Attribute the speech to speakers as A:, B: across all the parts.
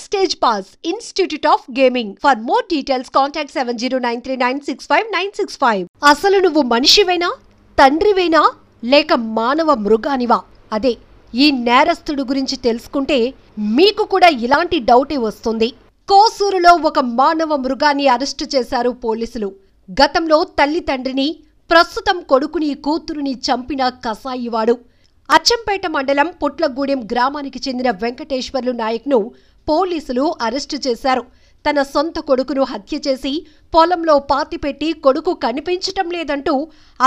A: Backstage Pass, Institute of Gaming. For more details, contact 7093965965. అసలు నువ్వు మనిషివేనా, తండ్రివేనా, లేక మానవ మృగానివా? అదే ఈ నేరస్తుడు గురించి తెలుసుకుంటే మీకు కూడా ఇలాంటి డౌటే వస్తుంది. కోసూరులో ఒక మానవ మృగాన్ని అరెస్టు చేశారు పోలీసులు. గతంలో తల్లి తండ్రిని, ప్రస్తుతం కొడుకుని కూతురుని చంపిన కసాయివాడు. అచ్చంపేట మండలం పుట్లగూడెం గ్రామానికి చెందిన వెంకటేశ్వర్లు నాయక్ను పోలీసులు అరెస్టు చేశారు. తన సొంత కొడుకును హత్య చేసి పొలంలో పాతిపెట్టి కొడుకు కనిపించటం లేదంటూ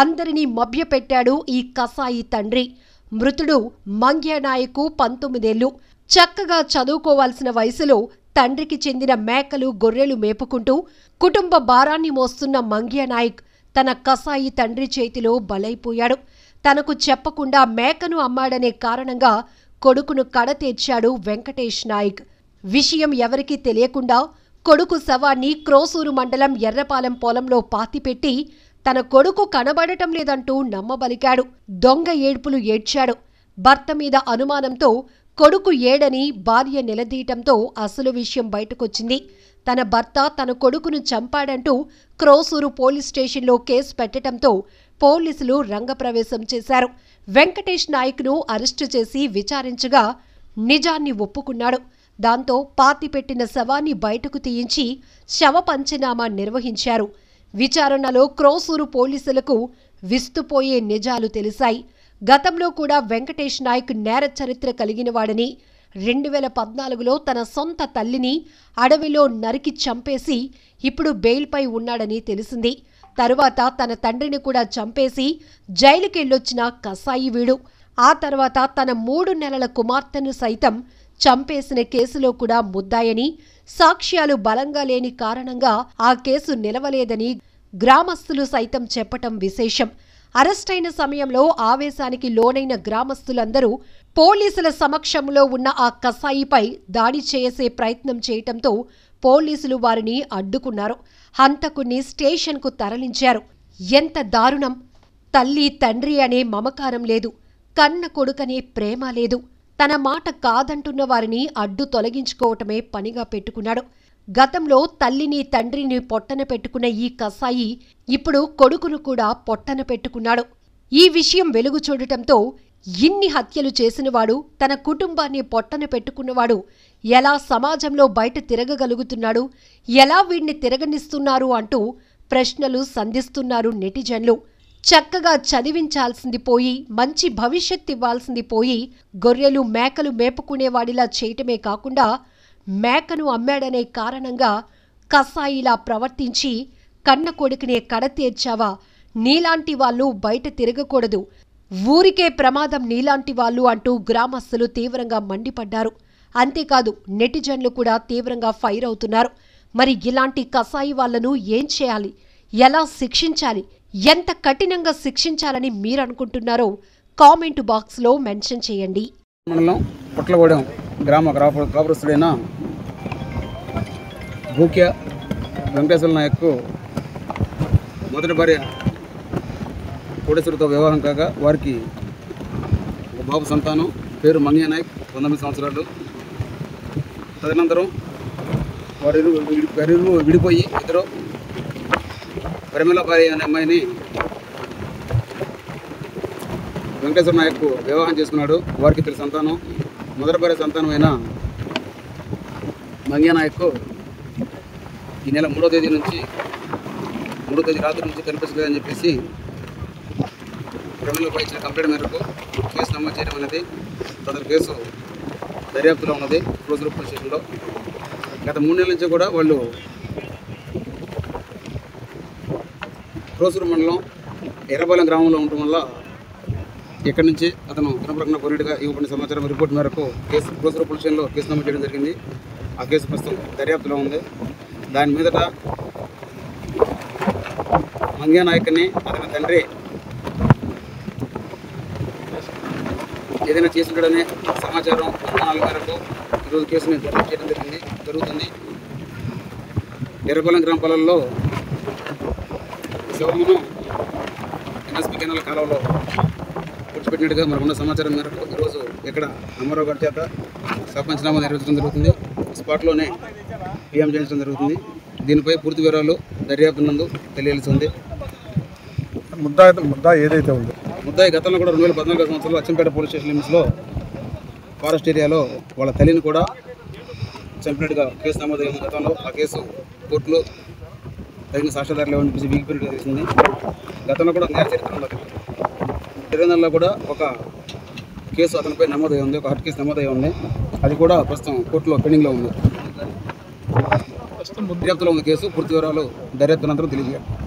A: అందరినీ మభ్యపెట్టాడు ఈ కసాయి తండ్రి. మృతుడు మంగ్యానాయకు 19 ఏళ్లు. చక్కగా చదువుకోవాల్సిన వయసులో తండ్రికి చెందిన మేకలు, గొర్రెలు మేపుకుంటూ కుటుంబ భారాన్ని మోస్తున్న మంగ్యానాయక్ తన కసాయి తండ్రి చేతిలో బలైపోయాడు. తనకు చెప్పకుండా మేకను అమ్మాడనే కారణంగా కొడుకును కడతీర్చాడు వెంకటేష్ నాయక్. విషయం ఎవరికీ తెలియకుండా కొడుకు శవాన్ని క్రోసూరు మండలం ఎర్రపాలెం పొలంలో పాతిపెట్టి తన కొడుకు కనబడటం లేదంటూ నమ్మబలికాడు. దొంగ ఏడ్పులు ఏడ్చాడు. భర్త మీద అనుమానంతో కొడుకు ఏడని భార్య నిలదీయటంతో అసలు విషయం బయటకొచ్చింది. తన భర్త తన కొడుకును చంపాడంటూ క్రోసూరు పోలీస్ స్టేషన్లో కేసు పెట్టడంతో పోలీసులు రంగప్రవేశం చేశారు. వెంకటేష్ నాయక్ను అరెస్టు చేసి విచారించగా నిజాన్ని ఒప్పుకున్నాడు. దాంతో పాతిపెట్టిన శవాన్ని బయటకు తీయించి శవ పంచనామా నిర్వహించారు. విచారణలో క్రోసూరు పోలీసులకు విస్తుపోయే నిజాలు తెలిసాయి. గతంలో కూడా వెంకటేష్ నాయక్ నేర చరిత్ర కలిగినవాడని, 2014లో తన సొంత తల్లిని అడవిలో నరికి చంపేసి ఇప్పుడు బెయిల్పై ఉన్నాడని తెలిసింది. తరువాత తన తండ్రిని కూడా చంపేసి జైలుకెళ్ళొచ్చిన కసాయి వీడు. ఆ తర్వాత తన 3 నెలల కుమార్తెను సైతం చంపేసిన కేసులో కూడా ముద్దాయని, సాక్ష్యాలు బలంగా లేని కారణంగా ఆ కేసు నిలవలేదని గ్రామస్తులు సైతం చెప్పటం విశేషం. అరెస్టైన సమయంలో ఆవేశానికి లోనైన గ్రామస్తులందరూ పోలీసుల సమక్షంలో ఉన్న ఆ కసాయిపై దాడి చేసే ప్రయత్నం చేయటంతో పోలీసులు వారిని అడ్డుకున్నారు. హంతకుణ్ణి స్టేషన్కు తరలించారు. ఎంత దారుణం! తల్లి తండ్రి అనే మమకారం లేదు, కన్న కొడుకనే ప్రేమ లేదు. తన మాట కాదంటున్న వారిని అడ్డు తొలగించుకోవటమే పనిగా పెట్టుకున్నాడు. గతంలో తల్లిని తండ్రిని పొట్టన పెట్టుకున్న ఈ కసాయి ఇప్పుడు కొడుకును కూడా పొట్టన పెట్టుకున్నాడు. ఈ విషయం వెలుగు చూడటంతో ఇన్ని హత్యలు చేసినవాడు, తన కుటుంబాన్ని పొట్టన పెట్టుకున్నవాడు ఎలా సమాజంలో బయట తిరగగలుగుతున్నాడు, ఎలా వీడిని తిరగనిస్తున్నారు అంటూ ప్రశ్నలు సంధిస్తున్నారు నెటిజన్లు. చక్కగా చదివించాల్సింది పోయి, మంచి భవిష్యత్ ఇవ్వాల్సింది పోయి, గొర్రెలు మేకలు మేపుకునేవాడిలా చేయటమే కాకుండా మేకను అమ్మాడనే కారణంగా కసాయిలా ప్రవర్తించి కన్న కొడుకునే కడతీర్చావా? నీలాంటి వాళ్ళు బయట తిరగకూడదు, ఊరికే ప్రమాదం నీలాంటి వాళ్ళు అంటూ గ్రామస్తులు తీవ్రంగా మండిపడ్డారు. అంతేకాదు నెటిజన్లు కూడా తీవ్రంగా ఫైర్ అవుతున్నారు. మరి ఇలాంటి కసాయి వాళ్లను ఏం చేయాలి, ఎలా శిక్షించాలి, ఎంత కఠినంగా శిక్షించాలని మీరనుకుంటున్నారో కామెంట్ బాక్స్లో మెన్షన్ చేయండి.
B: మండలం పుట్లగూడెం గ్రామ కాపురస్తుడైన భూక్య వెంకటేశ్వర నాయక్ మొదటి భార్య కోటేశ్వరితో వివాహం కాగా వారికి ఒక బాబు సంతానం, పేరు మంగ్యానాయక్, 19 సంవత్సరాలు. తదనంతరం వారు విడిపోయి ఇద్దరు పరిమళ భార్య అనే అమ్మాయిని వెంకటేశ్వర నాయక్ వివాహం చేసుకున్నాడు. వారికి ఇద్దరు సంతానం. మొదటి భార్య సంతానమైన మంగ్యానాయక్ ఈ నెల 3వ తేదీ రాత్రి నుంచి కనిపించలేదని చెప్పేసి క్రిమినల్పై ఇచ్చిన కంప్లైంట్ మేరకు కేసు నమోదు చేయడం అనేది తన కేసు దర్యాప్తులో ఉన్నది క్రోసూరు పోలీస్ స్టేషన్లో. గత 3 నెలల నుంచి కూడా వాళ్ళు క్రోసూరు మండలం ఎర్రపాలెం గ్రామంలో ఉండటం వల్ల ఇక్కడి నుంచి అతను దినప్రకటన కోరినట్టుగా ఇవ్వబడిన సమాచారం రిపోర్ట్ మేరకు క్రోసూరు పోలీస్ స్టేషన్లో కేసు నమోదు చేయడం జరిగింది. ఆ కేసు ప్రస్తుతం దర్యాప్తులో ఉంది. దాని మీదట మంగ్యానాయక్ని అతని తండ్రి ఏదైనా చేసుకుంటాడనే సమాచారం అనుమానాల మేరకు ఈరోజు కేసుని దర్యాప్తు చేయడం జరుగుతుంది. ఎర్రపాలెం గ్రామ పొలాల్లో శవమును ఎన్ఎస్పి కెనాల కాలంలో పూడ్చిపెట్టినట్టుగా మనకున్న సమాచారం మేరకు ఈరోజు ఇక్కడ అమ్మారావు గారి చేత సర్పంచ్ నామా నిర్వహించడం జరుగుతుంది. స్పాట్లోనే పిఎం చేయించడం జరుగుతుంది. దీనిపై పూర్తి వివరాలు దర్యాప్తు నందు తెలియాల్సి ఉంది.
C: ముద్దా ఏదైతే ఉందో
B: ముద్దాయి గతంలో కూడా 2014 సంవత్సరంలో అచ్చంపేట పోలీస్ స్టేషన్ లిమిట్స్లో ఫారెస్ట్ ఏరియాలో వాళ్ళ తల్లిని కూడా చంపినట్టుగా కేసు నమోదైంది. గతంలో ఆ కేసు కోర్టులో తగిన సాక్ష్యాధారాలు లేవని చెప్పేసి వీక్ పీరియడ్ తెలిసింది. గతంలో కూడా నేర చరిత్ర ఉంది. 20 నెలల్లో కూడా ఒక కేసు అతనిపై నమోదై ఉంది, ఒక హత్య కేసు నమోదై ఉంది. అది కూడా ప్రస్తుతం కోర్టులో పెండింగ్లో ఉంది. దర్యాప్తులో ఉన్న కేసు పూర్తి వివరాలు దర్యాప్తు అనంతరం తెలియజేయాలి.